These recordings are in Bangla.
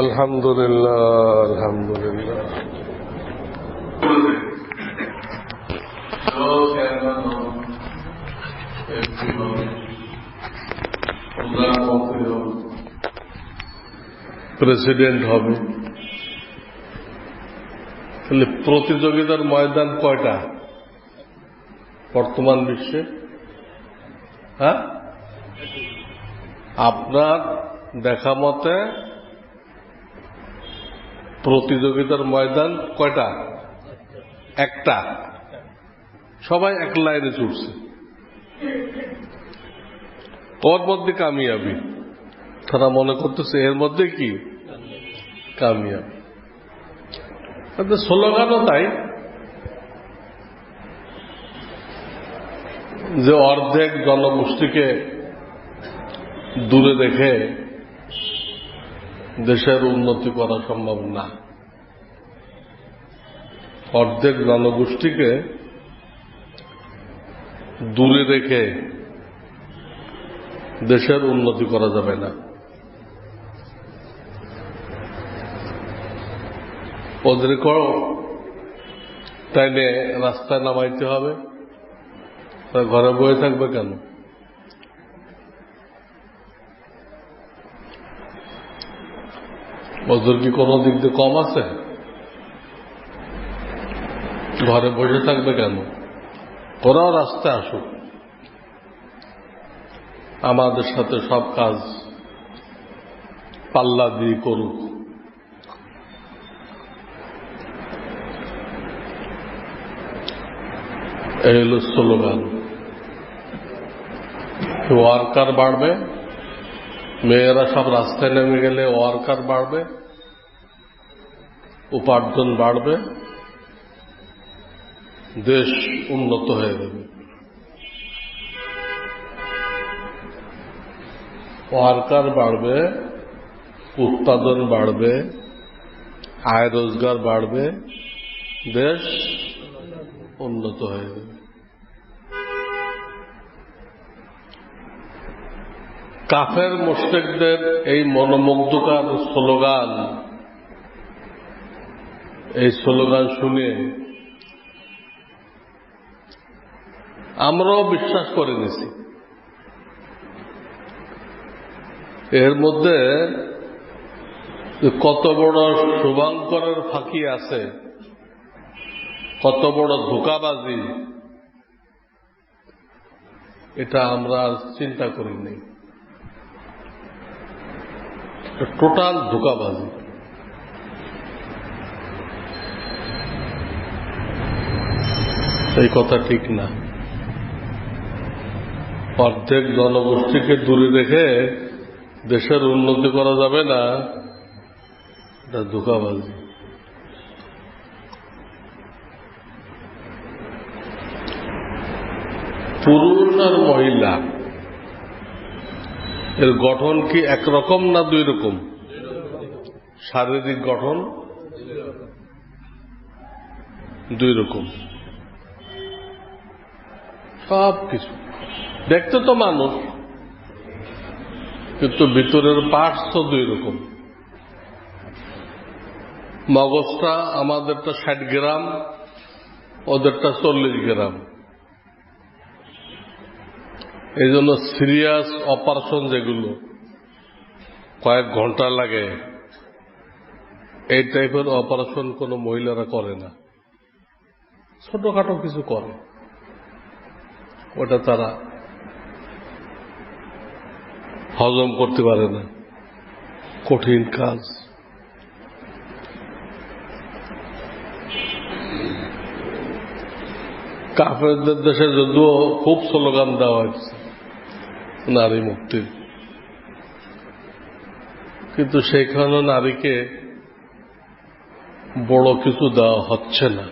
আলহামদুলিল্লাহ আলহামদুলিল্লাহ। প্রেসিডেন্ট হবে, তাহলে প্রতিযোগিতার ময়দান কয়টা বর্তমান বিশ্বে? হ্যাঁ, আপনার দেখা মতে প্রতিযোগিতার ময়দান কয়টা? একটা। সবাই এক লাইনে ছুটছে, ওর মধ্যে কামিয়াবি। তারা মনে করতেছে এর মধ্যে কি কামিয়াবি। স্লোগানও তাই, যে অর্ধেক জনগোষ্ঠীকে দূরে রেখে দেশের উন্নতি করা সম্ভব না। অর্ধেক জনগোষ্ঠীকে দূরে রেখে দেশের উন্নতি করা যাবে না। ওদেরকেও তাইলে রাস্তায় নামাইতে হবে, ঘরে বয়ে থাকবে কেন? ওদের কি কোনো দিক দিয়ে কম আছে? ঘরে বসে থাকবে কেন? ওরাও রাস্তায় আসুক, আমাদের সাথে সব কাজ পাল্লা দিয়ে করুক। এই হল স্লোগান। ওয়ার্কার বাড়বে, মেয়েরা সব রাস্তায় নেমে গেলে ওয়ার্কার বাড়বে, উপার্জন বাড়বে, দেশ উন্নত হয়ে যাবে। ওয়ার্কার বাড়বে, উৎপাদন বাড়বে, আয় রোজগার বাড়বে, দেশ উন্নত হয়ে যাবে। কাফের মুশরিকদের এই মনোমুগ্ধকর স্লোগান, এই স্লোগান শুনে আমরাও বিশ্বাস করে নিছি। এর মধ্যে কত বড় শুভঙ্করের ফাঁকি আছে, কত বড় ধোঁকাবাজি, এটা আমরা চিন্তা করিনি। টোটাল ধোঁকাবাজি। এই কথা ঠিক না। অর্ধেক জনগোষ্ঠীকে দূরে রেখে দেশের উন্নতি করা যাবে না, এটা ধোঁকাবাজি। পুরুষ আর মহিলা এর গঠন কি একরকম না দুই রকম? শারীরিক গঠন দুই রকম। সব কিছু দেখতে তো মানুষ, কিন্তু ভিতরের পার্টস তো দুই রকম। মগজটা আমাদেরটা 60 গ্রাম, ওদেরটা 40 গ্রাম। এই জন্য সিরিয়াস অপারেশন যেগুলো কয়েক ঘন্টা লাগে, এই টাইপের অপারেশন কোনো মহিলারা করে না। ছোটখাটো কিছু করে, ওটা তারা হজম করতে পারে না, কঠিন কাজ। কাফেরদের দেশে যদিও খুব স্লোগান দেওয়া হয়েছে নারী মুক্তির, কিন্তু সেখানে নারীকে বড় কিছু দেওয়া হচ্ছে না।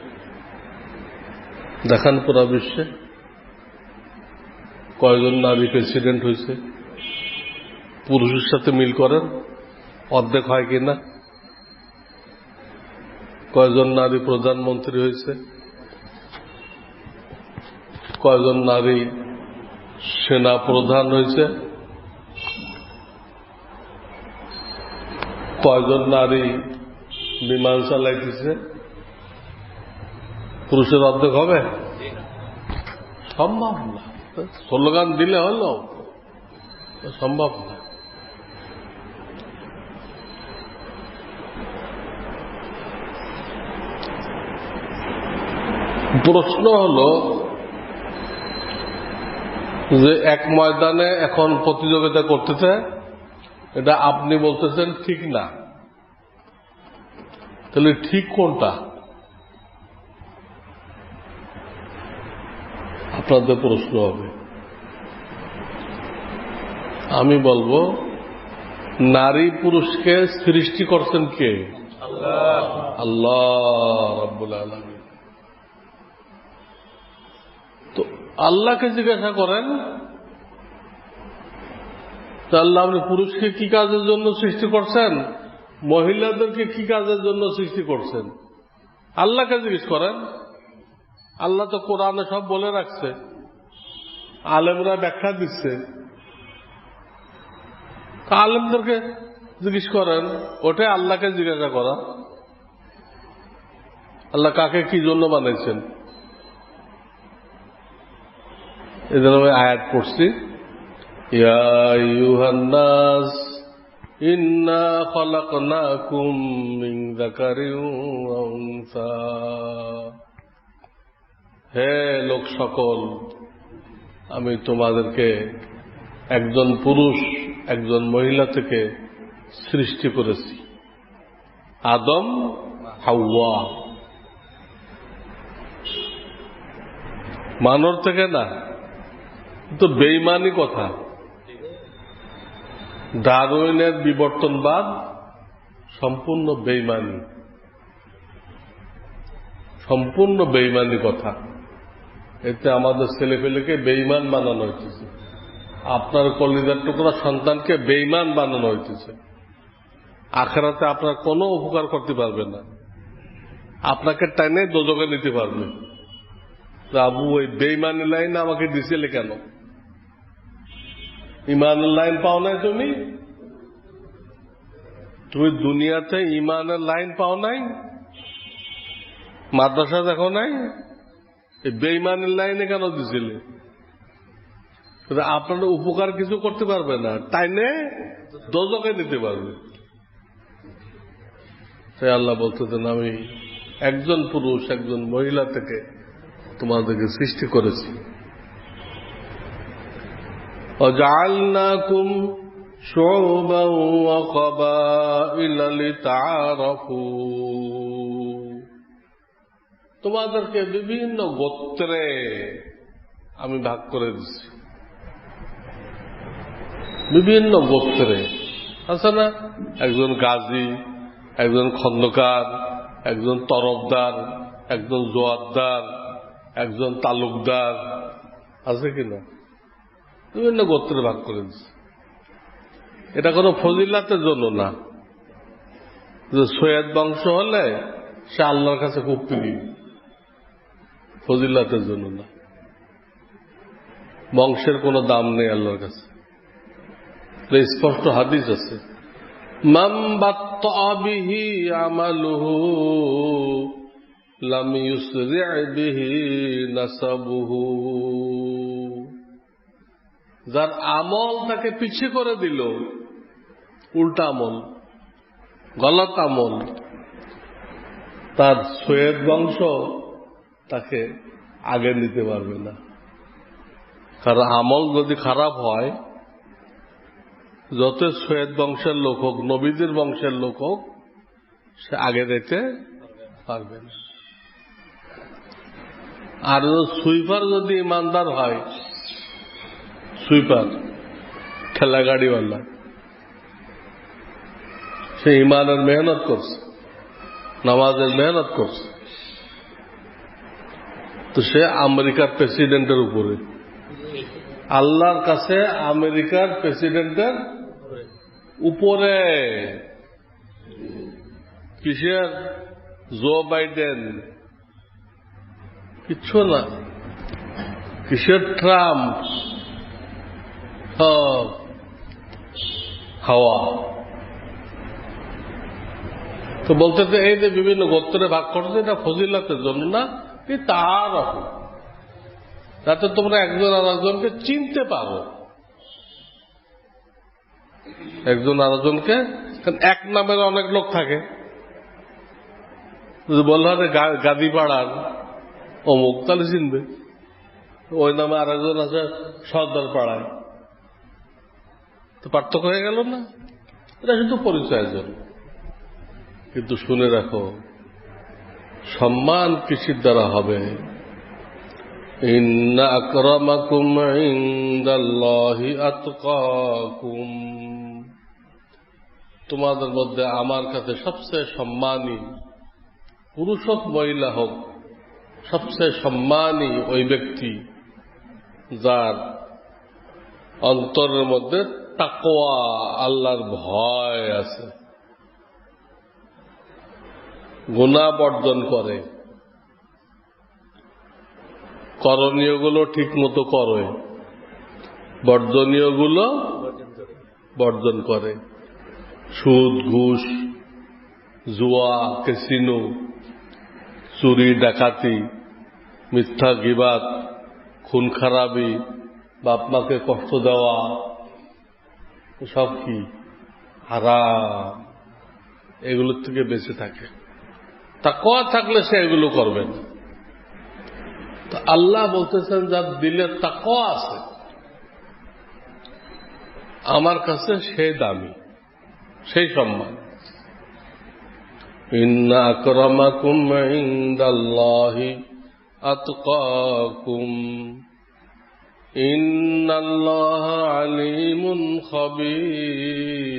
দেখান পুরা বিশ্বে কয়জন নারী প্রেসিডেন্ট হয়েছে? পুরুষের সাথে মিল করেন, অর্ধেক হয় কিনা? কয়জন নারী প্রধানমন্ত্রী হয়েছে? কয়জন নারী সেনা প্রধান হয়েছে? কয়জন নারী বিমান চালাইতেছে? পুরুষের অর্ধেক হবে? সম্ভব না। স্লোগান দিলে হলো, সম্ভব না। প্রশ্ন হলো যে এক ময়দানে এখন প্রতিযোগিতা করতেছে, এটা আপনি বলতেছেন ঠিক না, তাহলে ঠিক কোনটা? আপনাদের প্রশ্ন হবে। আমি বলবো নারী পুরুষকে সৃষ্টি করছেন কে? আল্লাহ রাব্বুল আলামিন। তো আল্লাহকে জিজ্ঞাসা করেন, আল্লাহ আপনি পুরুষকে কি কাজের জন্য সৃষ্টি করছেন, মহিলাদেরকে কি কাজের জন্য সৃষ্টি করছেন? আল্লাহকে জিজ্ঞেস করেন। আল্লাহ তো কোরআনে সব বলে রাখছে, আলেমরা ব্যাখ্যা দিচ্ছে। আলেমদেরকে জিজ্ঞেস করেন, ওটাই আল্লাহকে জিজ্ঞাসা করা। আল্লাহ কাকে কি জন্য বানাইছেন? এজন্য আমি আয়াত পড়ছি, ইয়া আইয়ুহান নাস ইন্না খালাকনাকুম মিন যাকারিন ওয়া উনসা। হে লোক সকল, আমি তোমাদেরকে একজন পুরুষ একজন মহিলা থেকে সৃষ্টি করেছি। আদম হাওয়া, মানব থেকে না। তো বেঈমানি কথা। ডারউইনের বিবর্তনবাদ সম্পূর্ণ বেঈমানি, সম্পূর্ণ বেঈমানি কথা। এতে আমাদের ছেলেপেলেকে বেঈমান বানানো হইতেছে, আপনার কলিজার টুকরা সন্তানকে বেঈমান বানানো হইতেছে। আখিরাতে আপনার কোনো উপকার করতে পারবে না, আপনাকে টাইনে দোজখে নিতে পারবে। আবু ওই বেঈমানের লাইন আমাকে দিছিলে কেন? ইমানের লাইন পাও নাই তুমি? তুমি দুনিয়াতে ইমানের লাইন পাও নাই? মাদ্রাসা দেখো নাই? এই বেঈমানের লাইনে কেন দিছিলে? আপনার উপকার কিছু করতে পারবে না, টাইনে দোজখে নিতে পারবে। তাই আল্লাহ বলতেছেন, আমি একজন পুরুষ একজন মহিলা থেকে তোমাদেরকে সৃষ্টি করেছি। وَجَعَلْنَاكُمْ شُعُوبًا وَقَبَائِلَ لِتَعَارَفُوا। তোমাদেরকে বিভিন্ন গোত্রে আমি ভাগ করে দিচ্ছি, বিভিন্ন গোত্রে। আছে না, একজন গাজী, একজন খন্দকার, একজন তরফদার, একজন জোয়ারদার, একজন তালুকদার, আছে কিনা? বিভিন্ন গোত্রে ভাগ করে দিচ্ছে। এটা কোনো ফজিলাতের জন্য না যে সৈয়দ বংশ হলে সে আল্লাহর কাছে খুব প্রিয়, ফজিলাতের জন্য না। বংশের কোনো দাম নেই আল্লাহর কাছে। স্পষ্ট হাদিস আছে, মান বাত্তা বিহি আমালুহু লাম ইউসরি' বিহি নাসাবুহু। যার আমল তাকে পিছিয়ে করে দিল, উল্টা আমল, গলত আমল, তার সৈয়দ বংশ তাকে আগে নিতে পারবে না। কারণ আমল যদি খারাপ হয়, যত সৈয়দ বংশের লোক হোক, নবীদের বংশের লোক হোক, সে আগে যেতে পারবে না। আর সুইপার যদি ইমানদার হয়, সুইপার ঠেলা গাড়িওয়ালা, সে ইমানের মেহনত করছে, নামাজের মেহনত করছে, তো সে আমেরিকার প্রেসিডেন্টের উপরে, আল্লাহর কাছে আমেরিকার প্রেসিডেন্টের উপরে। কিসের জো বাইডেন? কিচ্ছু না। কিসের ট্রাম্প? হাওয়া। তো বলতে এই যে বিভিন্ন গোত্রে ভাগ করছে এটা ফজিলাতের জন্য না, তার যাতে তোমরা একজন আর একজনকে চিনতে পারো, একজন আর একজনকে। এক নামের অনেক লোক থাকে, যদি বলা হয় গাদি পাড়ার অমুক, তাহলে চিনবে। ওই নামে আর একজন আছে সর্দার পাড়ায়, তো পার্থক্য হয়ে গেল না? এটা শুধু পরিচয়ের জন্য। কিন্তু শুনে রাখো, সম্মান কিসের দ্বারা হবে? ইন্না আকরামাকুম ইনদাল্লাহি আতকাকুম, তোমাদের মধ্যে আমার কাছে সবচেয়ে সম্মানী, পুরুষ হোক মহিলা হোক, সবচেয়ে সম্মানী ওই ব্যক্তি যার অন্তরের মধ্যে তাকওয়া, আল্লাহর ভয় আছে, গুনাহ বর্জন করে, করণীয়গুলো ঠিক মতো করে, বর্জনীয়গুলো বর্জন করে। সুদ, ঘুষ, জুয়া, ক্যাসিনো, চুরি, ডাকাতি, মিথ্যা গীবাত, খুন খারাপি, বাপ মাকে কষ্ট দেওয়া, সব কি হারাম। এগুলোর থেকে বেঁচে থাকে। তাকওয়া থাকলে সে এগুলো করবে না। তো আল্লাহ বলতেছেন যার দিলে তাকওয়া আছে আমার কাছে সে দামি, সেই সম্মান। ইন্না আকরামাকুম ইনদাল্লাহি আতকাকুম ইন্নাল্লাহা আলিমুন খাবীর,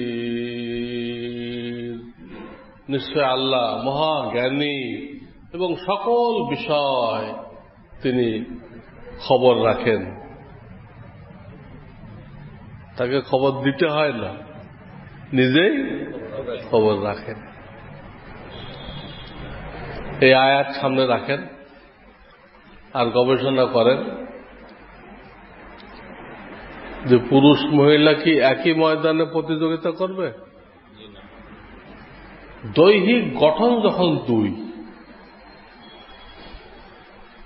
নিশ্চয় আল্লাহ মহা জ্ঞানী এবং সকল বিষয় তিনি খবর রাখেন। তাকে খবর দিতে হয় না, নিজেই খবর রাখেন। এই আয়াত সামনে রাখেন আর গবেষণা করেন যে পুরুষ মহিলা কি একই ময়দানে প্রতিযোগিতা করবে? দৈহিক গঠন যখন দুই,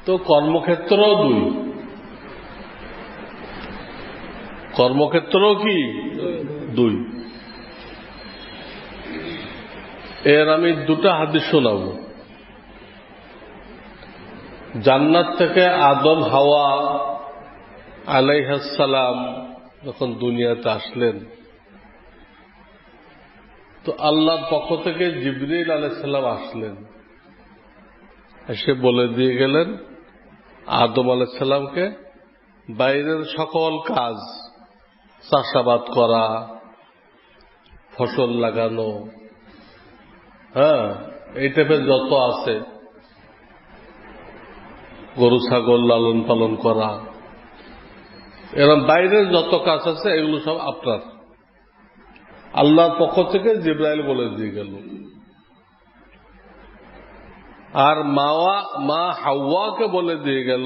তো কর্মক্ষেত্রও দুই, কর্মক্ষেত্রও কি দুই। এর আমি দুটা হাদিস শোনাব। জান্নাত থেকে আদম হাওয়া আলাইহিস সালাম যখন দুনিয়াতে আসলেন, তো আল্লাহর পক্ষ থেকে জিবরিল আলাইহিস সালাম আসলেন, এসে বলে দিয়ে গেলেন আদম আলাইহিস সালামকে বাইরের সকল কাজ, চাষাবাদ করা, ফসল লাগানো, এই টাইপের যত আছে, গরু ছাগল লালন পালন করা, এরকম বাইরের যত কাজ আছে এগুলো সব আপনার। আল্লাহর পক্ষ থেকে জিবরাইল বলে দিয়ে গেল। আর মা হাওয়াকে বলে দিয়ে গেল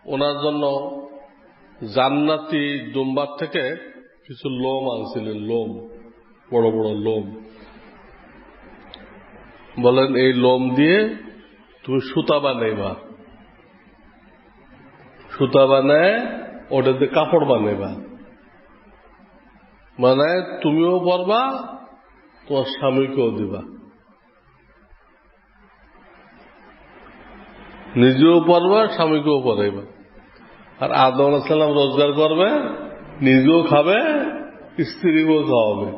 ওনার জন্য জান্নাতি দুম্বার থেকে কিছু লোম আনছিলেন, লোম, বড় বড় লোম। বলেন এই লোম দিয়ে তুমি সুতা বানাইবা, সুতা বানায় ওটাতে কাপড় বানাইবা, মানে তুমিও পরবা, তোমার স্বামীকেও দিবা, নিজেও পরবা, স্বামীকেও পরাইবা। আর আদম আলাইহিস সালাম রোজগার করবে, নিজেও খাবে, স্ত্রীকেও খাওয়াবে।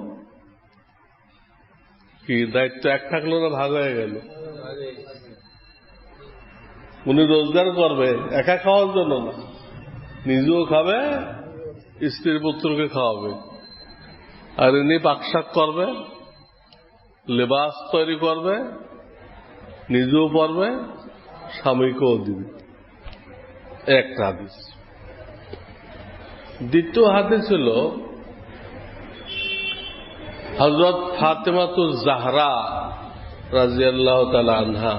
কি দায়িত্ব এক থাকলো না ভাগ হয়ে গেল? উনি রোজগার করবে একা খাওয়ার জন্য না, নিজেও খাবে, স্ত্রীর পুত্রকে খাওয়াবে। আর ইনি পাকশাক করবে, লেবাস তৈরি করবে, নিজেও পরবে, স্বামীকেও দিবে। একটা হাদিস। দ্বিতীয় হাদিস ছিল হযরত ফাতেমাতুজ জাহরা রাদিয়াল্লাহু তাআলা আনহা,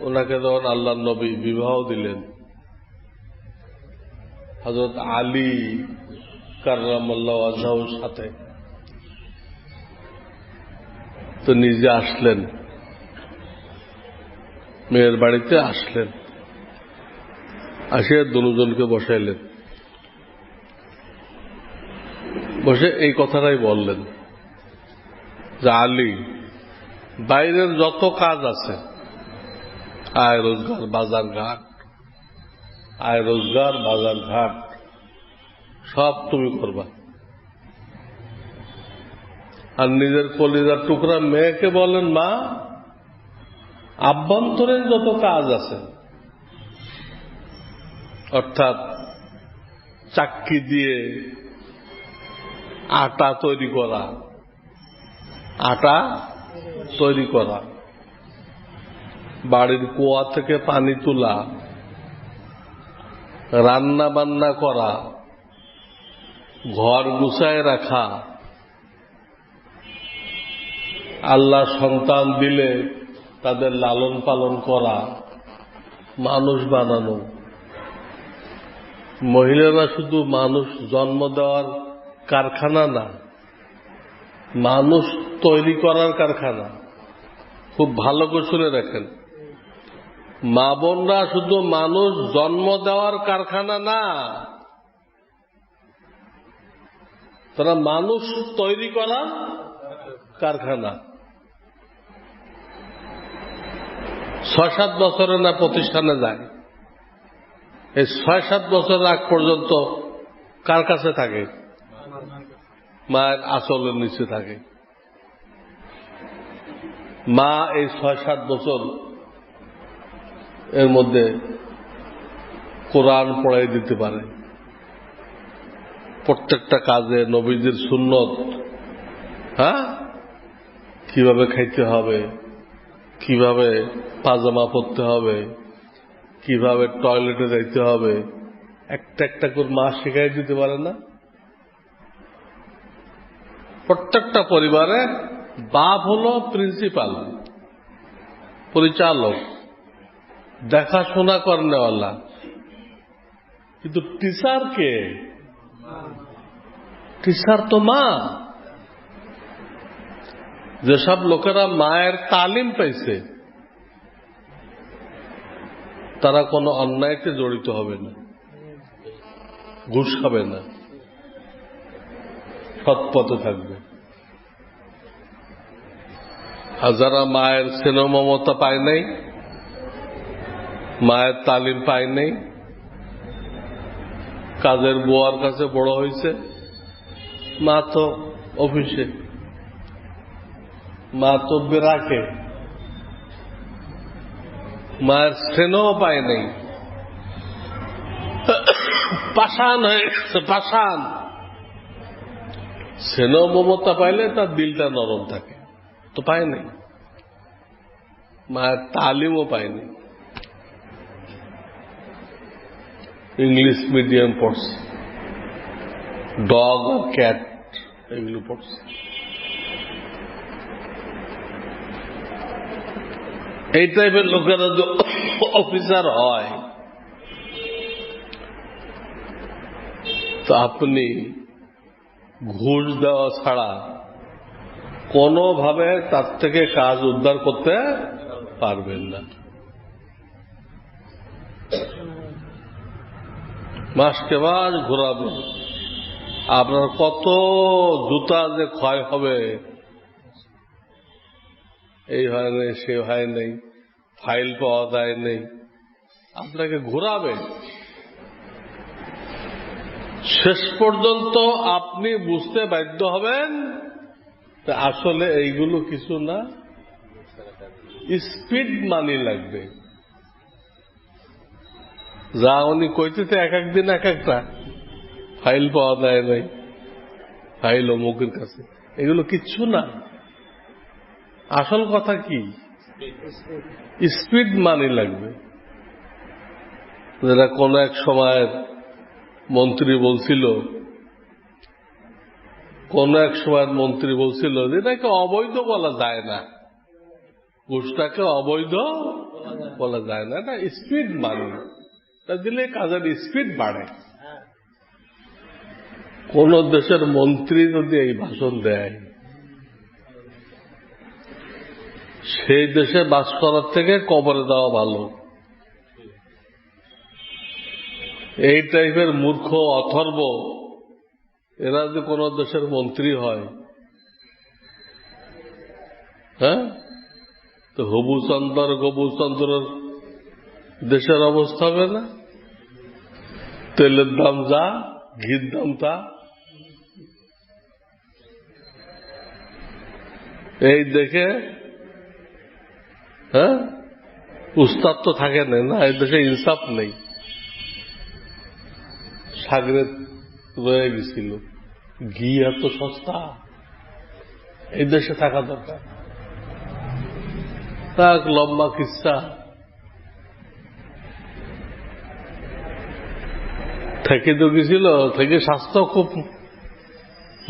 ওনাকে যখন আল্লাহর নবী বিবাহ দিলেন, হযরত আলী কাররামাল্লাহু ওয়াজহার সাথে, তো নিজে আসলেন, মেয়ের বাড়িতে আসলেন, আসিয়া দুজনকে বসাইলেন, বসে এই কথাটাই বললেন যে আলী, বাইরের যত কাজ আছে, আয় রোজগার বাজার ঘাট, আয় রোজগার বাজার ঘাট সব তুমি করবা, আর নিজের কলিজার টুকরা মেয়েকে বলেন, মা, আভ্যন্তরীণ যত কাজ আছে, অর্থাৎ চাক্কি দিয়ে আটা তৈরি করা, আটা তৈরি করা, বাড়ির কুয়া থেকে পানি তোলা, রান্না বান্না করা, ঘর গুছায় রাখা, আল্লাহ সন্তান দিলে তাদের লালন পালন করা, মানুষ বানানো। মহিলারা শুধু মানুষ জন্ম দেওয়ার কারখানা না, মানুষ তৈরি করার কারখানা। খুব ভালো করে শুনে রাখেন, মা বোনরা শুধু মানুষ জন্ম দেওয়ার কারখানা না, তারা মানুষ তৈরি করার কারখানা। 6-7 বছরে না প্রতিষ্ঠানে যায়, এই 6-7 বছর আগ পর্যন্ত কার কাছে থাকে? মায়ের আঁচলের নিচে থাকে। মা এই 6-7 বছর এর মধ্যে কোরআন পড়াই দিতে পারে, প্রত্যেকটা কাজে নবীজির সুন্নত, কিভাবে খাইতে হবে, কিভাবে পাজামা পরতে হবে, কিভাবে টয়লেটে যাইতে হবে, একটা একটা করে মা শিখাই দিতে পারে না? প্রত্যেকটা পরিবারে বাপ হলো প্রিন্সিপাল, পরিচালক, দেখাশোনা করেনওয়ালা, কিন্তু টিচার কে? টিচার তো মা। যেসব লোকেরা মায়ের তালিম পাইছে তারা কোনো অন্যায়কে জড়িত হবে না, ঘুষ খাবে না, সৎ পথে থাকবে। আর যারা মায়ের স্নেহ মমতা পায় নাই, মায়ের তালিম পায় নাই, কাজের বুয়ার কাছে বড় হয়েছে, মা তো অফিসে, মা তো বেরাকে, মায়ের স্নেহ পায় নাই, পাষাণ হয়ে গেছে, পাষাণ। স্নেহ মমতা পাইলে তার দিলটা নরম থাকে, তো পায় নাই। মায়ের তালিমও পায়নি, ইংলিশ মিডিয়াম পড়ছে, ডগ আর ক্যাট এগুলো পড়ছে। এই টাইপের লোকেরা যে অফিসার হয়, তো আপনি ঘুষ দেওয়া ছাড়া কোনোভাবে তার থেকে কাজ উদ্ধার করতে পারবেন না। মাসকে মাস ঘোরাবেন, আপনার কত জুতা যে ক্ষয় হবে, এই হয় নাই, সে হয় নাই, ফাইল পাওয়া যায় নেই, আপনাকে ঘোরাবে। শেষ পর্যন্ত আপনি বুঝতে বাধ্য হবেন আসলে এইগুলো কিছু না, স্পিড মানি লাগবে। যা উনি কইতেছে এক একদিন এক একটা ফাইল পাওয়া যায় নাই, ফাইল অমুকের কাছে, এগুলো কিচ্ছু না। আসল কথা কি? স্পিড মানি লাগবে। যেটা কোন এক সময়ের মন্ত্রী বলছিল, যে এটাকে অবৈধ বলা যায় না, ঘুষটাকে অবৈধ বলা যায় না, এটা স্পিড মানি, তা দিলে কাজের স্পিড বাড়ে। কোন দেশের মন্ত্রী যদি এই ভাষণ দেয়, সেই দেশে বাস করার থেকে কবরে দেওয়া ভালো। এই টাইপের মূর্খ অথর্ব এরা যদি কোন দেশের মন্ত্রী হয়, হ্যাঁ, তো হবুচন্দর গবুচন্দ্রের দেশের অবস্থা হবে না? তেলের দাম যা, ঘির দাম তা। এই দেখে হ্যাঁ, উস্তাদ তো থাকে না, এই দেশে ইনসাফ নেই। সাগরে রয়ে গেছিল, ঘি এত সস্তা, এই দেশে থাকা দরকার। তাক লম্বা কিস্সা। থেকে তো গেছিল, থেকে স্বাস্থ্য খুব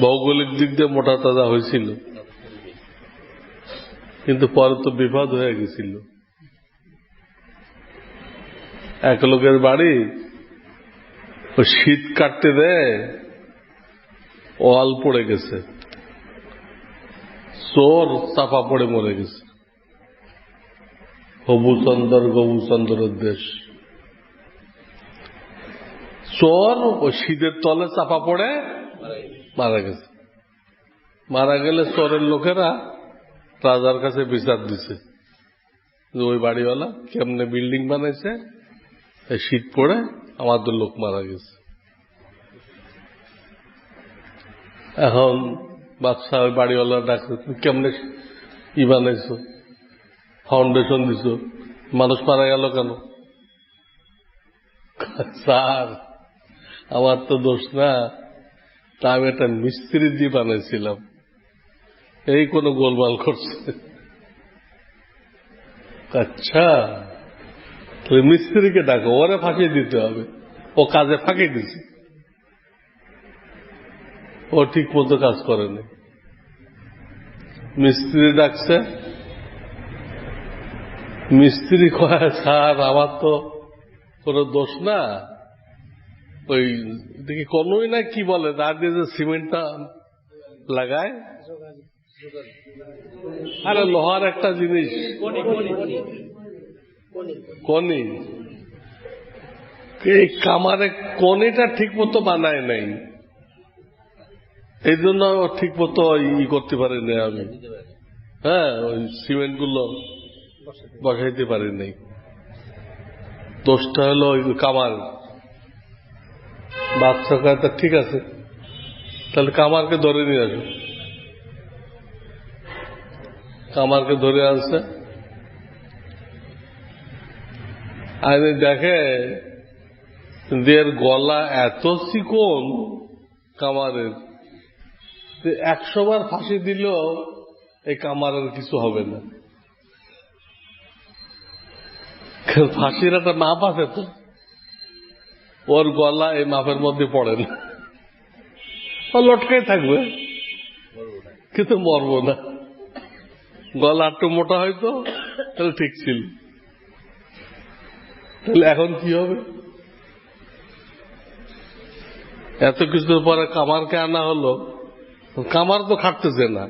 ভৌগোলিক দিক দিয়ে মোটা তাজা হয়েছিল, কিন্তু পরে তো বিপদ হয়ে গেছিল। এক লোকের বাড়ি শীত কাটতে দেয়, ওয়াল পড়ে গেছে, চোর চাপা পড়ে মরে গেছে। হবুচন্দর গবুচন্দ্রের দেশ। চোর ওই শীতের তলে চাপা পড়ে মারা গেছে। মারা গেলে চোরের লোকেরা রাজার কাছে বিচার দিছে যে ওই বাড়িওয়ালা কেমনে বিল্ডিং বানাইছে, শীত পড়ে আমাদের লোক মারা গেছে। এখন বাদশাহ ওই বাড়িওয়ালা ডাকছে, তুমি কেমনে ই বানাইছো, ফাউন্ডেশন দিছ, মানুষ মারা গেল কেন? স্যার আমার তো দোষ না, তা আমি একটা মিস্ত্রি দিয়ে বানাইছিলাম, এই কোন গোলমাল করছে। আচ্ছা, তাহলে মিস্ত্রিকে ডাকো, ওরে ফাঁকি দিতে হবে, ও কাজে ফাঁকি দিছে, ও ঠিক মতো কাজ করেনি। মিস্ত্রি ডাকছে, মিস্ত্রি কয় স্যার আমার তো কোন দোষ না, ওই দেখি কোনই না কি বলে না দিয়ে যে সিমেন্টটা লাগায়, আরে লোহার একটা জিনিস কনি, এই কামারে কনিটা ঠিক মতো বানায় নাই, এই জন্য ঠিক মতো ই করতে পারিনি আমি, হ্যাঁ, ওই সিমেন্ট গুলো বসাইতে পারি নাই। দোষটা হলো ওই কামার। বাদশা কয় তা ঠিক আছে, তাহলে কামারকে ধরে নিয়ে আসো। কামারকে ধরে আনছে, আইনে দেখে দের গলা এত চিকন কামারের, 100 বার ফাঁসি দিলেও এই কামারের কিছু হবে না। ফাঁসির একটা মাপ আছে তো, ওর গলা এই মাপের মধ্যে পড়ে না, ও লটকাই থাকবে কিন্তু মরবো না। গলা একটু মোটা হয়তো তাহলে ঠিক ছিল, তাহলে এখন কি হবে? এত কিছুর পরে কামারকে আনা হলো, কামার তো খাটতেছে না।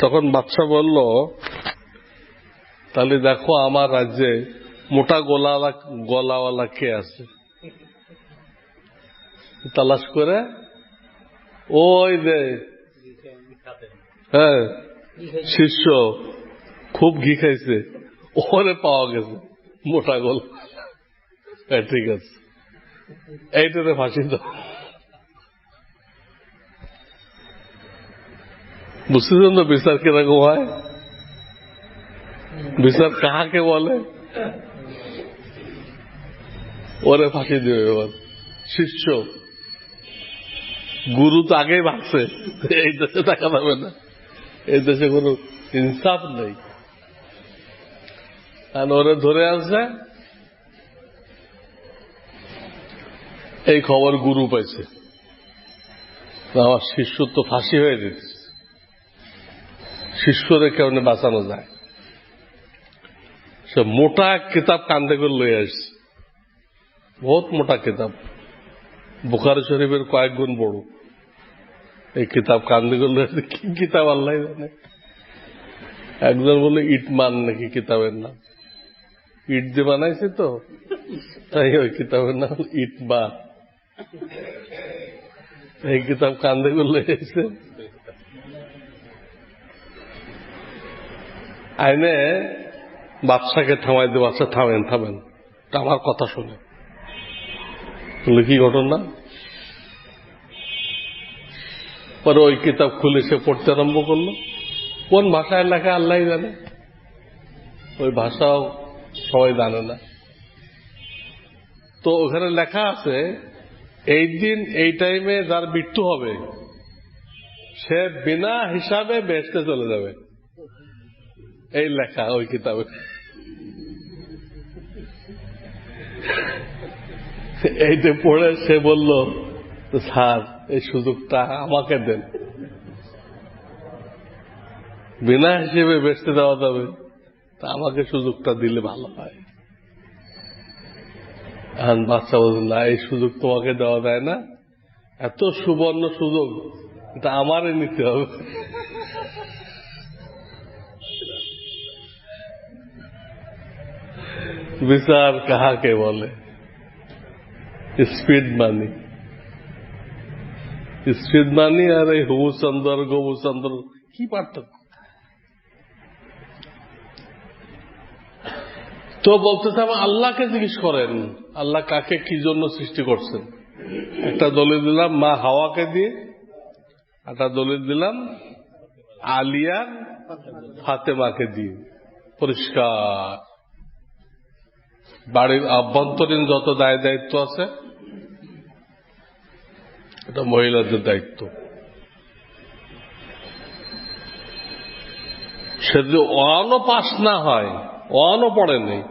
তখন বাদশা বলল, তাহলে দেখো আমার রাজ্যে মোটা গলাওয়ালা কে আছে, তালাশ করে ওই যে হ্যাঁ শিষ্য খুব ঘি খাইছে, ওরে পাওয়া গেছে মোটা গলা, ঠিক আছে এইটাতে ফাঁসি দাও। বুঝতেছেন তো বিচার কিরকম হয়? বিচার কাহাকে বলে? ওরে ফাঁসি দেবে এবার শিষ্য। গুরু তো আগেই ভাবছে এই দেশে টাকা পাবে না, এই দেশে কোন ইনসাফ নেই, আর ওরে ধরে আসছে। এই খবর গুরু পাইছে, আমার শিষ্য তো ফাঁসি হয়ে যেতেছে, শিষ্যরে কেমনে বাঁচানো যায়। সে মোটা কিতাব কান্দে করে লয়ে আসছে, বহুত মোটা কিতাব, বুখারী শরীফের কয়েক গুণ বড়। এই কিতাব কান্দে করে লয়ে আসছে, কি কিতাব আল্লাহ জানে। একজন বলে ইটমান নাকি কিতাবের নাম, ইট দিয়ে বানাইছে তো, তাই ওই কিতাবের নাম ইটমান। এই কিতাব কান্দে করলে এসে আইনে বাদশাকে থামাই দিয়ে, বাদশা থামেন থামেন, আমার কথা শুনে। বলে কি ঘটনা? পরে ওই কিতাব খুলে সে পড়তে আরম্ভ করলো। কোন ভাষায় লেখা আল্লাহ জানে, ওই ভাষাও সবাই জানে না। তো ওখানে লেখা আছে এই দিন এই টাইমে যার মৃত্যু হবে সে বিনা হিসাবে বেহেশতে চলে যাবে, এই লেখা ওই কিতাবে। এইটা পড়ে সে বলল, স্যার এই সুযোগটা আমাকে দেন, বিনা হিসেবে বেচতে দেওয়া যাবে, তা আমাকে সুযোগটা দিলে ভালো হয়। এখন বাচ্চা বলছে, না এই সুযোগ তোমাকে দেওয়া যায় না, এত সুবর্ণ সুযোগ, এটা আমারই নিতে হবে। বিচার কাহাকে বলে? স্পিড মানি। স্পিড মানি আর এই হুমুচন্দর গোমুচন্দর কি পার্থক্য? তো বলতেছে আল্লাহকে জিজ্ঞেস করেন, আল্লাহ কাকে কি জন্য সৃষ্টি করছেন। একটা দলিল দিলাম মা হাওয়াকে দিয়ে, একটা দলিল দিলাম আলিয়ার ফাতেমাকে দিয়ে, পরিষ্কার। বাড়ির আভ্যন্তরীণ যত দায় দায়িত্ব আছে এটা মহিলাদের দায়িত্ব। সে যদি অনও পাস না হয়, অনও পড়ে নেই,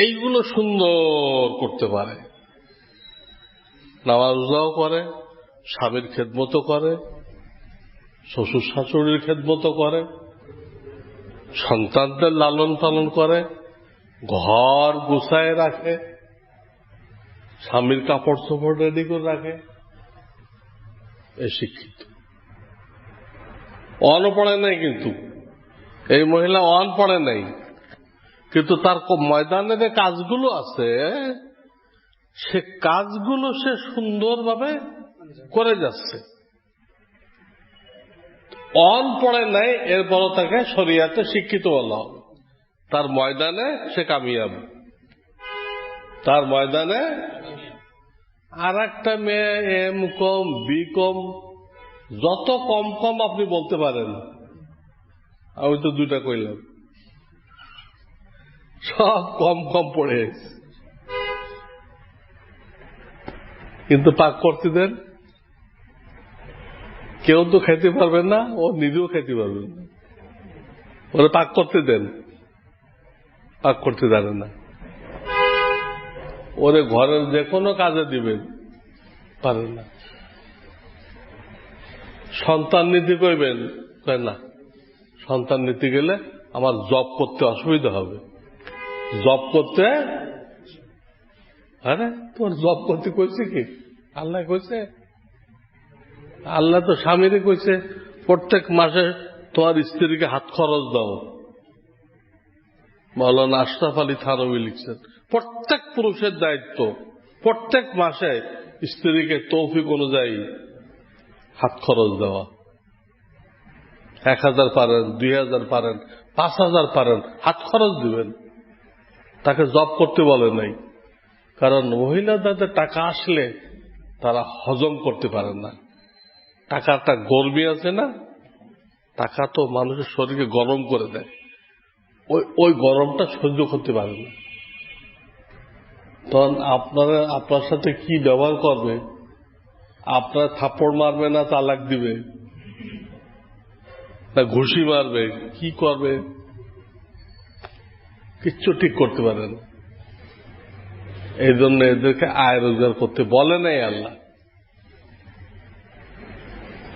এইগুলো সুন্দর করতে পারে, নামাজ রোজাও করে, স্বামীর খেদমতো করে, শ্বশুর শাশুড়ির খেদমতো করে, সন্তানদের লালন পালন করে, ঘর গুছায় রাখে, স্বামীর কাপড় চোপড় রেডি করে রাখে, এ শিক্ষিত। অন পড়ে নাই, কিন্তু এই মহিলা অন পড়ে নাই, কিন্তু তার ময়দানে যে কাজগুলো আছে সে কাজগুলো সে সুন্দরভাবে করে যাচ্ছে। অন পড়ে নাই, এরপরও তাকে শরিয়াতে শিক্ষিত বলা হবে। তার ময়দানে সে কামিয়াব, তার ময়দানে। আর একটা মেয়ে এম কম বি কম, যত কম কম আপনি বলতে পারেন, আমি তো দুইটা কইলাম, সব কম কম পড়ে, কিন্তু পাক করতে দেন, কেউ তো খেতে পারবেন না, ও নিজেও খেতে পারবেন না, ওরা পাক করতে দেন, পাক করতে জানে না। ওরে ঘরের যে কোনো কাজে দিবেন, পারেন না। সন্তান নীতি কইবেন, কয় না, সন্তান নীতি গেলে আমার জব করতে অসুবিধা হবে, জব করতে। আরে তোমার জব করতে কইছে কি? আল্লাহ কইছে? আল্লাহ তো স্বামীরে কইছে প্রত্যেক মাসে তোমার স্ত্রীকে হাত খরচ দাও। মাওলানা আশরাফ আলী থানভী লিখছেন, প্রত্যেক পুরুষের দায়িত্ব প্রত্যেক মাসে স্ত্রীকে তৌফিক অনুযায়ী হাত খরচ দেওয়া। 1000 পারেন, 2000 পারেন, 5000 পারেন, হাত খরচ দিবেন। তাকে জব করতে বলে নাই, কারণ মহিলাদের টাকা আসলে তারা হজম করতে পারে না। টাকাটা গরমি আছে না, টাকা তো মানুষের শরীরকে গরম করে দেয়, ওই গরমটা সহ্য করতে পারে না। তখন আপনার সাথে কি ব্যবহার করবে? আপনার থাপ্পড় মারবে না তালাক দিবে, না ঘুষি মারবে, কি করবে? কিচ্ছু ঠিক করতে পারে না। এই জন্য এদেরকে আয় রোজগার করতে বলে নাই আল্লাহ।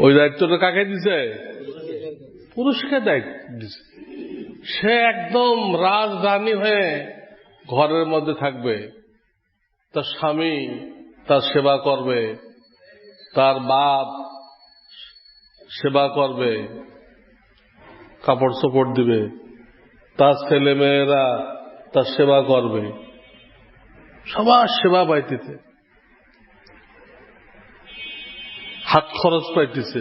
ওই দায়িত্বটা কাকে দিছে? পুরুষকে দায়িত্ব দিছে। সে একদম রাজরানী হয়ে ঘরের মধ্যে থাকবে, তার স্বামী তার সেবা করবে, তার বাপ সেবা করবে, কাপড় চোপড় দিবে, তার ছেলে মেয়েরা তার সেবা করবে, সবার সেবা পাইতেছে, হাত খরচ পাইতেছে,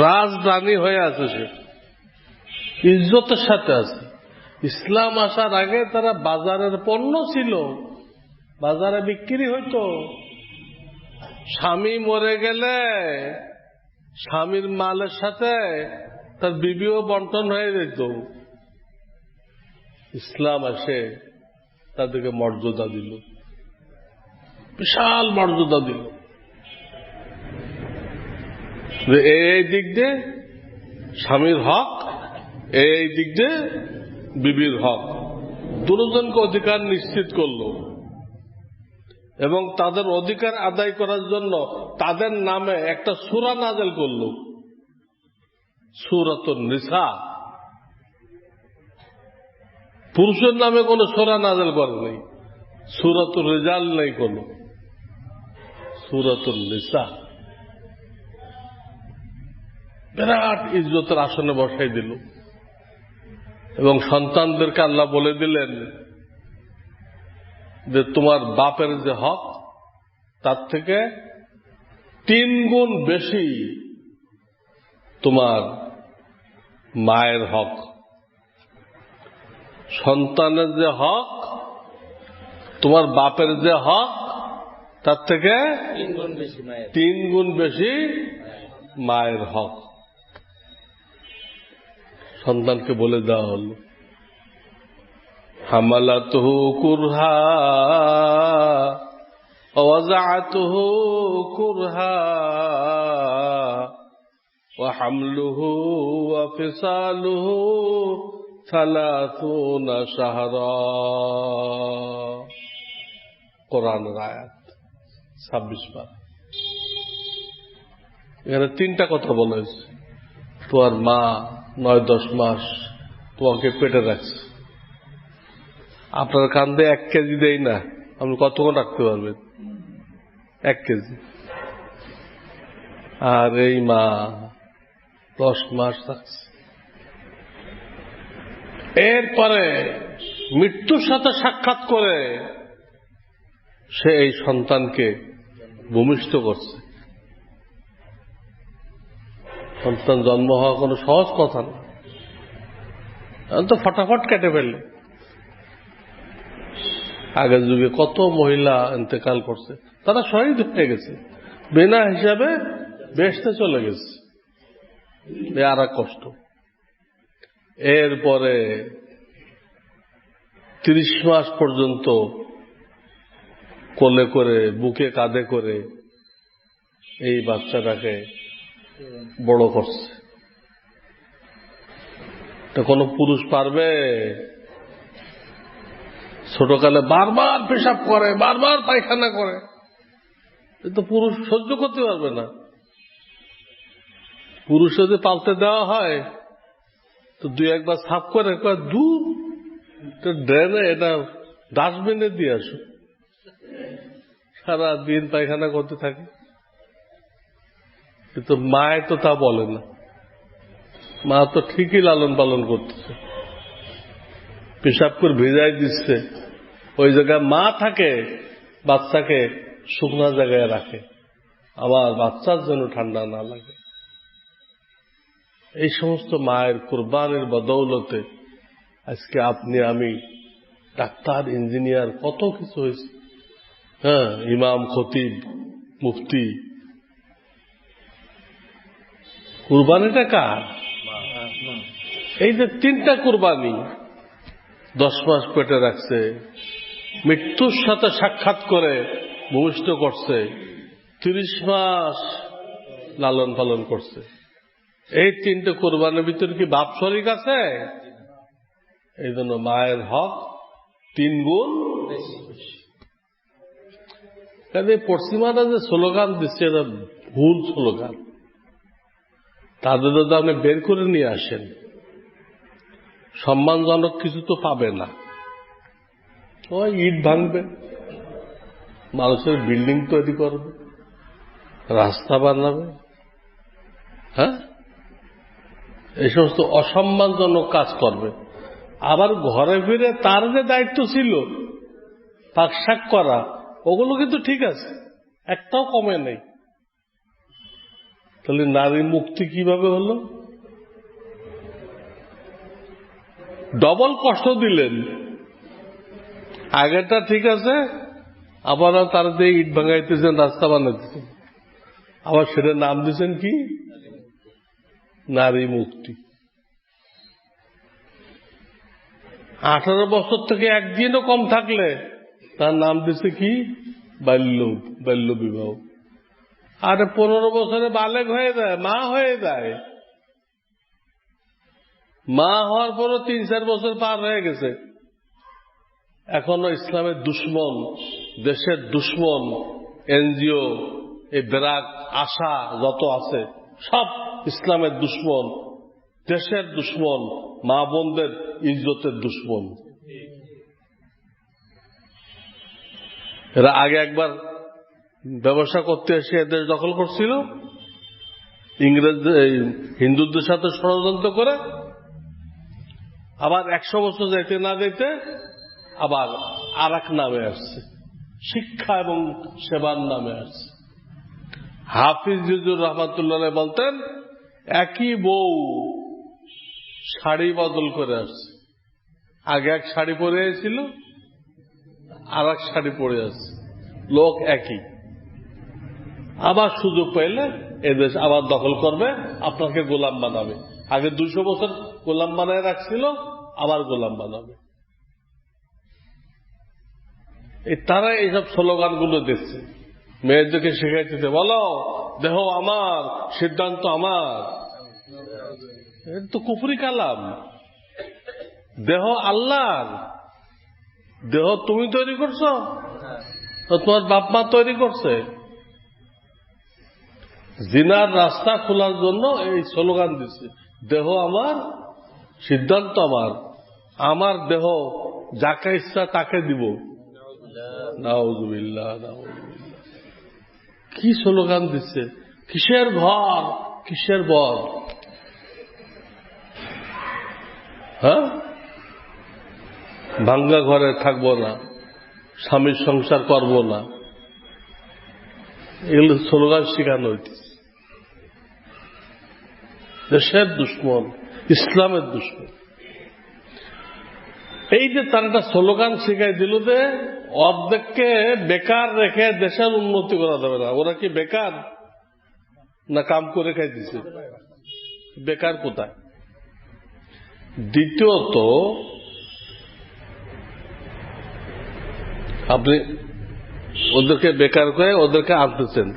রাজরানী হয়ে আছে, সে ইজ্জতের সাথে আছে। ইসলাম আসার আগে তারা বাজারের পণ্য ছিল, বাজারে বিক্রি হইতো। স্বামী মরে গেলে স্বামীর মালের সাথে তার বিবিও বন্টন হয়ে যেত। ইসলাম এসে তাদেরকে মর্যাদা দিল, বিশাল মর্যাদা দিল। এই দিক দিয়ে স্বামীর হক, এই দিক দিয়ে বিবির হক, দুজনকে অধিকার নিশ্চিত করল এবং তাদের অধিকার আদায় করার জন্য তাদের নামে একটা সূরা নাযিল করল, সূরাতুন নিসা। পুরুষের নামে কোন সূরা নাযিল করে নাই, সূরাতুর রিজাল নেই, কোন সূরাতুন নিসা। বিরাট ইজ্জতের আসনে বসাই দিল এবং সন্তানদেরকে আল্লাহ বলে দিলেন যে তোমার বাপের যে হক তার থেকে 3 গুণ বেশি তোমার মায়ের হক। সন্তানের যে হক, তোমার বাপের যে হক তার থেকে 3 গুণ বেশি মায়ের হক। সন্তানকে বলে দেওয়া হল, হামালাতুহু কুরহা ওয়াযাআতুহু কুরহা ওয়া হামলুহু ওয়া ফিসালুহু 30 শাহরা। কোরআনের আয়াত 26 বার। এখানে 3টা কথা বলা হয়েছে। তোমার মা 9-10 মাস তোমাকে পেটে রাখছে, আপনার কান্দে 1 কেজি দেই না, আপনি কতক্ষণ রাখতে পারবেন? 1 কেজি। আর এই মা 10 মাস রাখছে, এরপরে মৃত্যুর সাথে সাক্ষাৎ করে সে এই সন্তানকে ভূমিষ্ঠ করছে। সন্তান জন্ম হওয়া কোনো সহজ কথা না, তো ফটাফট কেটে ফেললে। আগের যুগে কত মহিলা ইন্তেকাল করছে, তারা শহীদ হয়ে গেছে, বিনা হিসাবে বেহেশতে চলে গেছে। আর এক কষ্ট। এরপরে 30 মাস পর্যন্ত কোলে করে, বুকে কাঁধে করে এই বাচ্চাটাকে বড় করছে। তো কোনো পুরুষ পারবে? ছোটকালে বারবার পেশাব করে, বারবার পায়খানা করে, তো পুরুষ সহ্য করতে পারবে না। পুরুষ যদি পালতে দেওয়া হয় তো 2-1 বার সাফ করে দূর ড্রেনে, এটা ডাস্টবিনে দিয়ে আসো, সারা দিন পায়খানা করতে থাকে। কিন্তু মায়ের তো তা বলে না, মা তো ঠিকই লালন পালন করতেছে, পেশাব করে ভেজাই দিচ্ছে। ওই জায়গায় মা থাকে, বাচ্চাকে শুকনা জায়গায় রাখে, আমার বাচ্চার জন্য ঠান্ডা না লাগে। এই সমস্ত মায়ের কুরবানির বদৌলতে আজকে আপনি আমি ডাক্তার, ইঞ্জিনিয়ার, কত কিছু হয়েছে। হ্যাঁ, ইমাম, খতিব, মুফতি। কুরবানিটা কার? এই যে 3টা কুরবানি, 10 মাস পেটে রাখছে, মৃত্যুর সাথে সাক্ষাৎ করে ভূমিষ্ঠ করছে, 30 মাস লালন পালন করছে। এই 3টে কুরবানির ভিতরে কি বাপ শরীক আছে? এই জন্য মায়ের হক 3 গুণ বেশি। পশ্চিমারা যে স্লোগান দিচ্ছে, এটা ভুল স্লোগান। তাদের যদি আপনি বের করে নিয়ে আসেন, সম্মানজনক কিছু তো পাবে না। ওই ইট ভাঙবে, মানুষের বিল্ডিং তৈরি করবে, রাস্তা বানাবে। হ্যাঁ, এই সমস্ত অসম্মানজনক কাজ করবে। আবার ঘরে ফিরে তার যে দায়িত্ব ছিল পাকশাক করা, ওগুলো কিন্তু ঠিক আছে, একটাও কমে নেই। তাহলে নারী মুক্তি কিভাবে হলো? ডবল কষ্ট দিলেন। আগেরটা ঠিক আছে, আবার তার দিয়ে ইট ভাঙাইতেছেন, রাস্তা বানাইতেছেন, আবার সেটা নাম দিয়েছেন কি? নারী মুক্তি। 18 বছর থেকে একদিনও কম থাকলে তার নাম দিছে কি? বাল্য বিবাহ। আর 15 বছরে বালেগ হয়ে যায়, মা হয়ে যায়। মা হওয়ার পরও 3-4 বছর পার হয়ে গেছে, এখনো ইসলামের দুশ্মন, দেশের দুশ্মন, এনজিও, এই বেরাক, আশা যত আছে সব ইসলামের দুশ্মন, দেশের দুশ্মন, মা বোনদের ইজ্জতের দুশ্মন। এরা আগে একবার ব্যবসা করতে এসে এদের দখল করছিল, ইংরেজদের হিন্দুদের সাথে ষড়যন্ত্র করে, আবার 100 বছর যাইতে না যাইতে আবার আর এক নামে আসছে, শিক্ষা এবং সেবার নামে আসছে। হাফিজ জিজুর রহমাতুল্লাহ বলতেন, একই বউ শাড়ি বদল করে আসছে, আগে এক শাড়ি পরে এসেছিল, আর এক শাড়ি পরে আসছে, লোক একই। আবার সুযোগ পাইলে এদেশ আবার দখল করবে, আপনাকে গোলাম বানাবে। আগে 200 বছর গোলাম বানায় রাখছিল, আবার গোলাম বানাবে। তারা এইসব স্লোগানগুলো দিচ্ছে, মেয়েদেরকে শেখাইতেছে, বলো দেহ আমার, সিদ্ধান্ত আমার। তো কুফরি কালাম। দেহ আল্লাহর, দেহ তুমি তৈরি করছো, তোমার বাপ মা তৈরি করছে। জিনার রাস্তা খোলার জন্য এই স্লোগান দিচ্ছে, দেহ আমার, সিদ্ধান্ত আমার, আমার দেহ যাকে ইচ্ছা তাকে দিব। নাউজুবিল্লাহ, নাউজুবিল্লাহ। কি স্লোগান দিচ্ছে, কিসের ঘর, কিসের বর? হ্যাঁ, ভাঙ্গা ঘরে থাকবো না, স্বামীর সংসার করব না, এগুলো স্লোগান শেখানো হইতেছে। দেশের দুশ্মন, ইসলামের দুশ্মন। এই যে তার একটা স্লোগান শিখাই দিল যে অর্ধেককে বেকার রেখে দেশের উন্নতি করা যাবে না। ওরা কি বেকার না কাম করে খাইতেছে? বেকার কোথায়? দ্বিতীয়ত, আপনি ওদেরকে বেকার করে ওদেরকে আনতেছেন,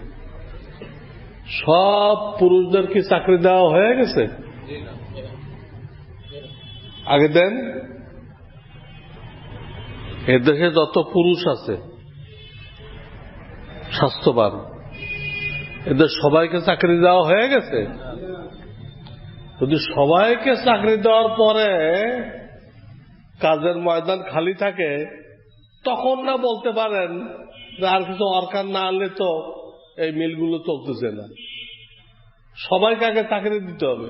সব পুরুষদের কি চাকরি দেওয়া হয়ে গেছে? আগে দেন। এদেশে যত পুরুষ আছে স্বাস্থ্যবান, এদের সবাইকে চাকরি দেওয়া হয়ে গেছে? যদি সবাইকে চাকরি দেওয়ার পরে কাজের ময়দান খালি থাকে, তখন না বলতে পারেন যে আর কিছু ওয়ার্কার না আনলে তো এই মিলগুলো চলতেছে না। সবাইকে আগে চাকরি দিতে হবে।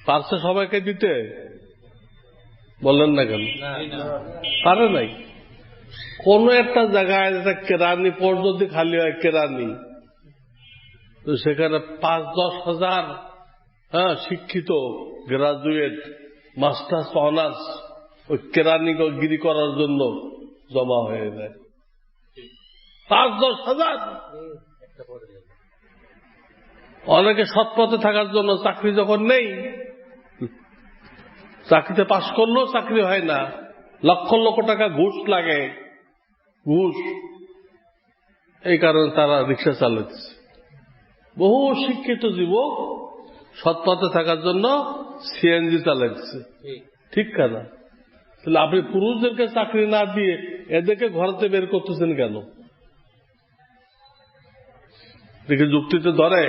পারছে সবাইকে দিতে? বললেন না কেন? পারে নাই। কোন একটা জায়গায় যেটা কেরানি পদ যদি খালি হয়, কেরানি, তো সেখানে 5-10 হাজার শিক্ষিত গ্রাজুয়েট, মাস্টার্স, অনার্স ওই কেরানিগিরি করার জন্য জমা হয়ে যায়। 5-10 হাজার। অনেকে সৎপথে থাকার জন্য চাকরি যখন নেই, চাকরিতে পাশ করলেও চাকরি হয় না, লক্ষ লক্ষ টাকা ঘুষ লাগে, ঘুষ। এই কারণে তারা রিক্সা চালাচ্ছে। বহু শিক্ষিত যুবক সৎপথে থাকার জন্য সিএনজি চালাচ্ছে। ঠিক না? তাহলে আপনি পুরুষদেরকে চাকরি না দিয়ে এদেরকে ঘরতে বের করতেছেন কেন? দেখে যুক্তিতে ধরে?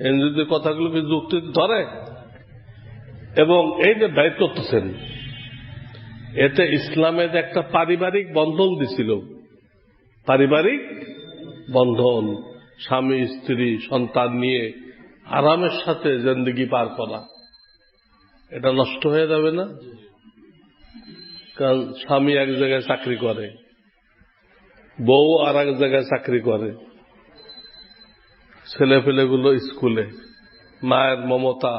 এনজিওদের কথাগুলোকে যুক্তিতে ধরে? এবং এই যে ব্যয় করতেছেন, এতে ইসলামের একটা পারিবারিক বন্ধন দিছিল। পারিবারিক বন্ধন, স্বামী স্ত্রী সন্তান নিয়ে আরামের সাথে জিন্দেগি পার করা। এটা নষ্ট হয়ে যাবে না? কারণ স্বামী এক জায়গায় চাকরি করে, বউ আর এক জায়গায় চাকরি করে, ছেলেপেলেগুলো স্কুলে, মায়ের মমতা,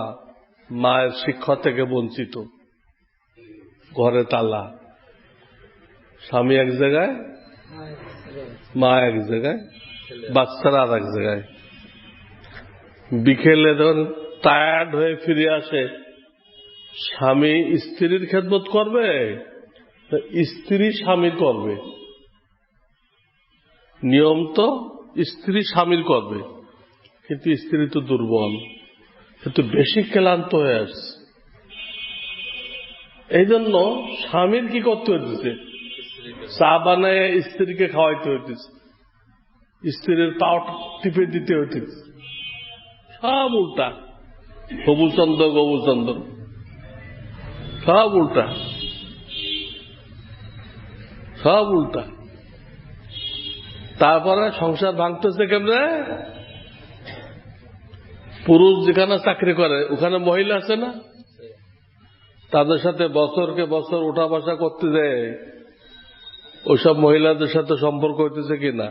মায়ের শিক্ষা থেকে বঞ্চিত, ঘরে তালা, স্বামী এক জায়গায়, মা এক জায়গায়, বাচ্চারা আর এক জায়গায়। বিকেলে যখন টায়ার্ড হয়ে ফিরে আসে, স্বামী স্ত্রীর খেদমত করবে, স্ত্রী স্বামীর করবে। নিয়ম তো স্ত্রী স্বামীর করবে, কিন্তু স্ত্রী তো দুর্বল, কিন্তু বেশি ক্লান্ত হয়ে আসছে। এই জন্য স্বামীর কি করতে হইতেছে? চা বানায় স্ত্রীকে খাওয়াইতে হইতেছে, স্ত্রীর পাও টিপে দিতে হইতেছে। সব উল্টা, হবুচন্দ্র গবুচন্দ্র, সব উল্টা, সব উল্টা। তারপরে সংসার ভাঙতেছে কেমনে? পুরুষ যেখানে চাকরি করে ওখানে মহিলা আছে না, তাদের সাথে বছরকে বছর উঠা বসা করতে যায়, ওইসব মহিলাদের সাথে সম্পর্ক হইতেছে কিনা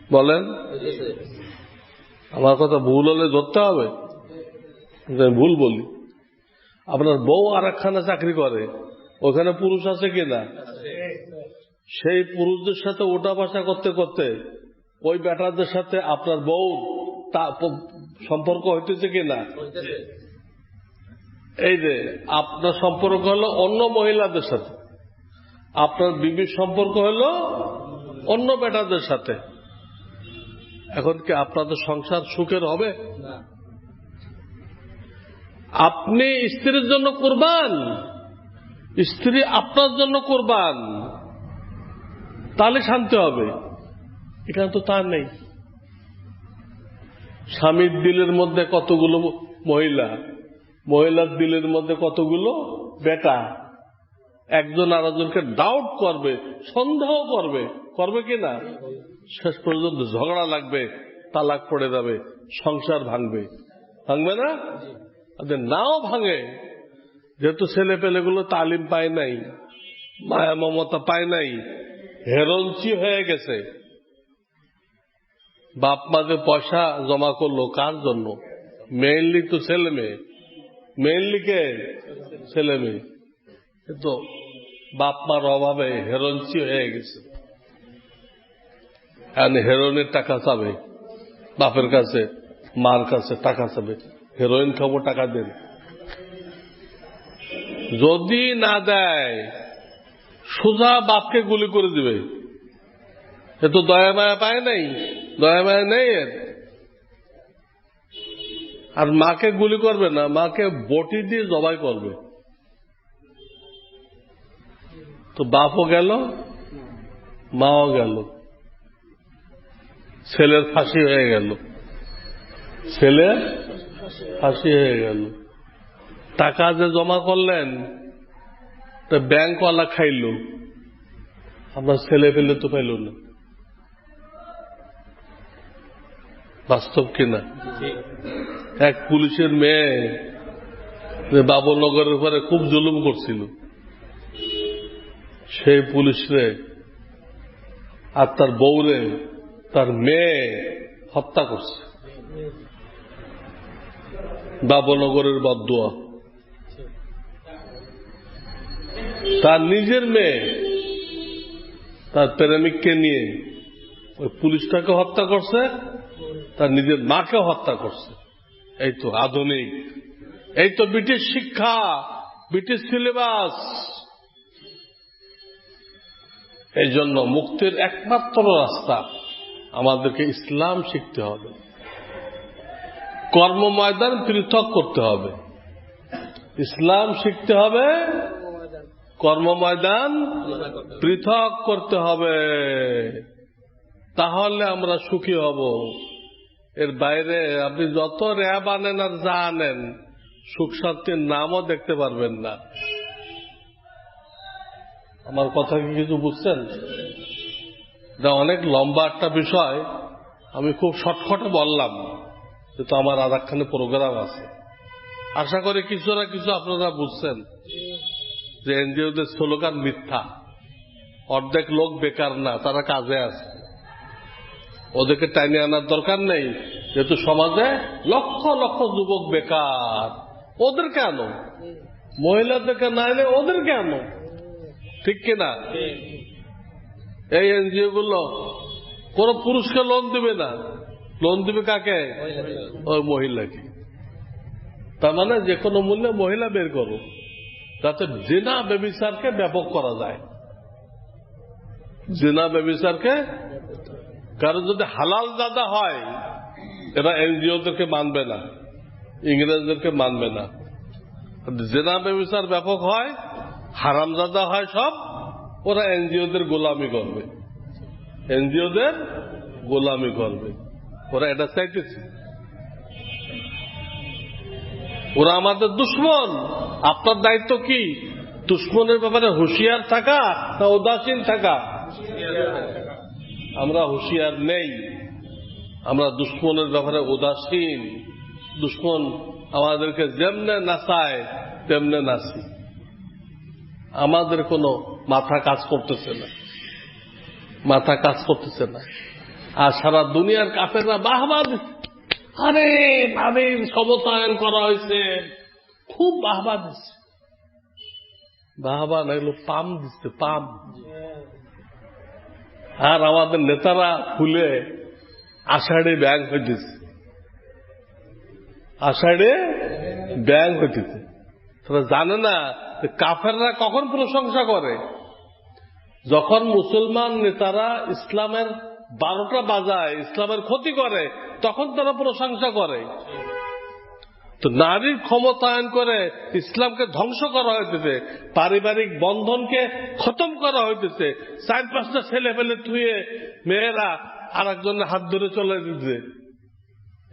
বলেন? আমার কথা ভুল হলে ধরতে হবে, ভুল বলি। আপনার বউ আর একখানে চাকরি করে, ওখানে পুরুষ আছে কিনা? সেই পুরুষদের সাথে ওঠা বসা করতে করতে ওই বেটাদের সাথে আপনার বউ সম্পর্ক হইতেছে কিনা? এই যে আপনার সম্পর্ক হলো অন্য মহিলাদের সাথে, আপনার বিবির সম্পর্ক হলো অন্য বেটাদের সাথে। এখন কি আপনাদের সংসার সুখের হবে? আপনি স্ত্রীর জন্য কোরবান, স্ত্রী আপনার জন্য কোরবান, তাহলে শান্তি হবে। এখানে তো তা নেই। স্বামীর দিলের মধ্যে কতগুলো মহিলা, মহিলার দিলের মধ্যে কতগুলো বেটা, একজন আরেকজনকে ডাউট করবে, সন্দেহ করবে, করবে কিনা? শেষ পর্যন্ত ঝগড়া লাগবে, তালাক পড়ে যাবে, সংসার ভাঙবে, ভাঙবে না? নাও ভাঙে, যেহেতু ছেলে পেলেগুলো তালিম পায় নাই, মায়া মমতা পায় নাই, হেরঞ্চি হয়ে গেছে। বাপ মা যে পয়সা জমা করলো কার জন্য? মেইনলি তো ছেলে মেয়ে, মেইনলি কে? ছেলে মেয়ে। কিন্তু বাপ মার অভাবে হেরঞ্চি হয়ে গেছে, হেরোইনের টাকা চাবে বাপের কাছে, মার কাছে টাকা চাবে, হেরোইন খাবো টাকা দেন। যদি না দেয় সোজা বাপকে গুলি করে দিবে। এ তো দয়া মায়া পায় নাই, দয়া মায়া নেই এর। আর মাকে গুলি করবে না, মাকে বটি দিয়ে জবাই করবে। তো বাপও গেল, মাও গেল, ছেলের ফাঁসি হয়ে গেল, ছেলের ফাঁসি হয়ে গেল। টাকা যে জমা করলেন তা ব্যাংকওয়ালা খাইল, আপনার ছেলে পেলে তো পাইল না। বাস্তব কিনা? এক পুলিশের মেয়ে বাবুনগরের উপরে খুব জুলুম করছিল, সেই পুলিশরে আর তার বউরে তার মেয়ে হত্যা করছে। বাবুনগরের বদদুয়া। তার নিজের মেয়ে তার প্রেমিককে নিয়ে ওই পুলিশটাকে হত্যা করছে, তার নিজের মাকে হত্যা করছে। এই তো আধুনিক, এই তো ব্রিটিশ শিক্ষা, ব্রিটিশ সিলেবাস। এই জন্য মুক্তির একমাত্র রাস্তা আমাদেরকে ইসলাম শিখতে হবে, কর্ম ময়দান পৃথক করতে হবে। ইসলাম শিখতে হবে, কর্ম ময়দান পৃথক করতে হবে, তাহলে আমরা সুখী হব। এর বাইরে আপনি যত র্যাব আনেন আর যা আনেন, সুখ শান্তির নামও দেখতে পারবেন না। আমার কথা কি কিছু বুঝছেন? এটা অনেক লম্বা একটা বিষয়, আমি খুব শর্টকাটে বললাম, কিন্তু আমার আর একখানে প্রোগ্রাম আছে। আশা করি কিছু না কিছু আপনারা বুঝছেন যে এনজিওদের স্লোগান মিথ্যা। অর্ধেক লোক বেকার না, তারা কাজে আছে, ওদেরকে টাইনে আনার দরকার নেই। যেহেতু সমাজে লক্ষ লক্ষ যুবক বেকার, ওদেরকে আনো। মহিলাদেরকে না এনে ওদেরকে আনো, ঠিক কিনা? এই এনজিও গুলো কোন পুরুষকে লোন দিবে না, লোন দিবে কাকে? ওই মহিলাকে। তার মানে যে কোনো মূল্যে মহিলা বের করো, যাতে জিনা ব্যভিচারকে ব্যাপক করা যায়। জিনা ব্যভিচারকে, কারণ যদি হালাল জাদা হয় এরা এনজিওদেরকে মানবে না, ইংরেজদেরকে মানবে না। জিনা ব্যভিচার ব্যাপক হয়, হারামজাদা হয় সব, ওরা এনজিওদের গোলামি করবে, এনজিওদের গোলামি করবে। ওরা এটা চাইতেছে, ওরা আমাদের দুশ্মন। আপনার দায়িত্ব কি? দুশ্মনের ব্যাপারে হুঁশিয়ার থাকা না উদাসীন থাকা? আমরা হুঁশিয়ার নেই, আমরা দুশ্মনের ব্যাপারে উদাসীন। দুশ্মন আমাদেরকে যেমনে নাচায় তেমনে নাচি, আমাদের কোনো মাথা কাজ করতেছে না, মাথা কাজ করতেছে না। আর সারা দুনিয়ার কাফেররা বাহবা দিচ্ছে, আরে নারীর সমতায়ন করা হয়েছে, খুব বাহবা দিচ্ছে। বাহবা না, এগুলো পাম দিচ্ছে, পাম। আর আমাদের নেতারা ফুলে আষাঢ়ে ব্যাং হইতেছে, আষাঢ়ে ব্যাং হইতেছে। তারা জানে না কাফেররা কখন প্রশংসা করে? যখন মুসলমান নেতারা ইসলামের 12টা বাজায়, ইসলামের ক্ষতি করে, তখন তারা প্রশংসা করে। তো নারীর ক্ষমতায়ন করে ইসলামকে ধ্বংস করা হইতেছে, পারিবারিক বন্ধনকে খতম করা হইতেছে। 4-5টা ছেলে ফেলে থুয়ে মেয়েরা আর একজনের হাত ধরে চলে দিচ্ছে,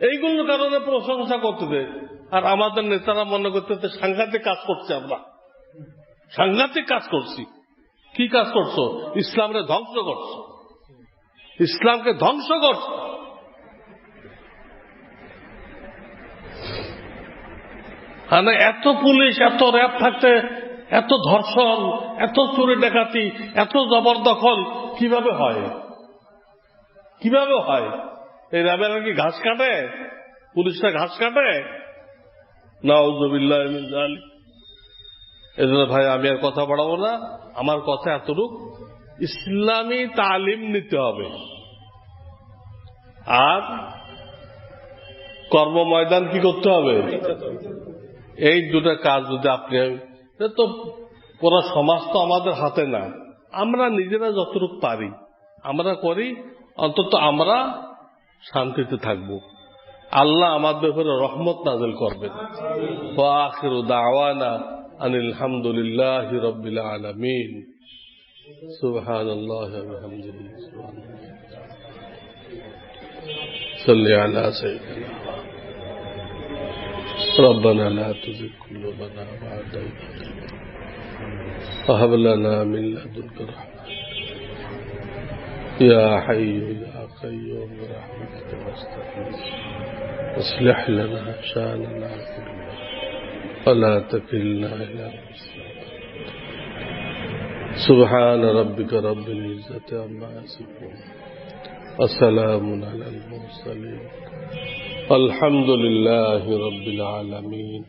এইগুলোর কারণে প্রশংসা করতেছে। আর আমাদের নেতারা মনে করতেছে সাংঘাতিক কাজ করছে, আমরা সাংঘাতিক কাজ করছি। কি কাজ করছো? ইসলামকে ধ্বংস করছো, ইসলামকে ধ্বংস করছো। মানে এত পুলিশ, এত র্যাব থাকতে এত ধর্ষণ, এত চুরি ডাকাতি, এত জবরদখল কিভাবে হয়? কিভাবে হয়? এই র্যাবেরা কি ঘাস কাটে? পুলিশরা ঘাস কাটে? নাউযুবিল্লাহি মিন যালিক। এজন্য ভাই আমি আর কথা বাড়াবো না, আমার কথা এতটুক, ইসলামী তালিম নিতে হবে। আর কর্ম ময়দান কি করতে হবে? এই দুটা কাজ যদি আপনি, তো পুরো সমাজ তো আমাদের হাতে না, আমরা নিজেরা যতটুকু পারি আমরা করি, অন্তত আমরা শান্তিতে থাকবো। আল্লাহ আমাদের উপরে রহমত নাযিল করবেন। ওয়া আখিরু দাওয়ানা আনিল হামদুলিল্লাহি রাব্বিল আলামিন। সুবহানাল্লাহি ওয়া বিহামদিহি, সাল্লি আলা সাইয়্যিদিনা ربنا لا تزغ قلوبنا بعد إذ هديتنا وهب لنا من لدنك رحمة يا حي يا قيوم برحمتك نستغيث اصلح لنا شأننا كله ولا تكلنا إلى أنفسنا. سبحان ربك رب العزة عما يصفون وسلام على المرسلين الحمد لله رب العالمين.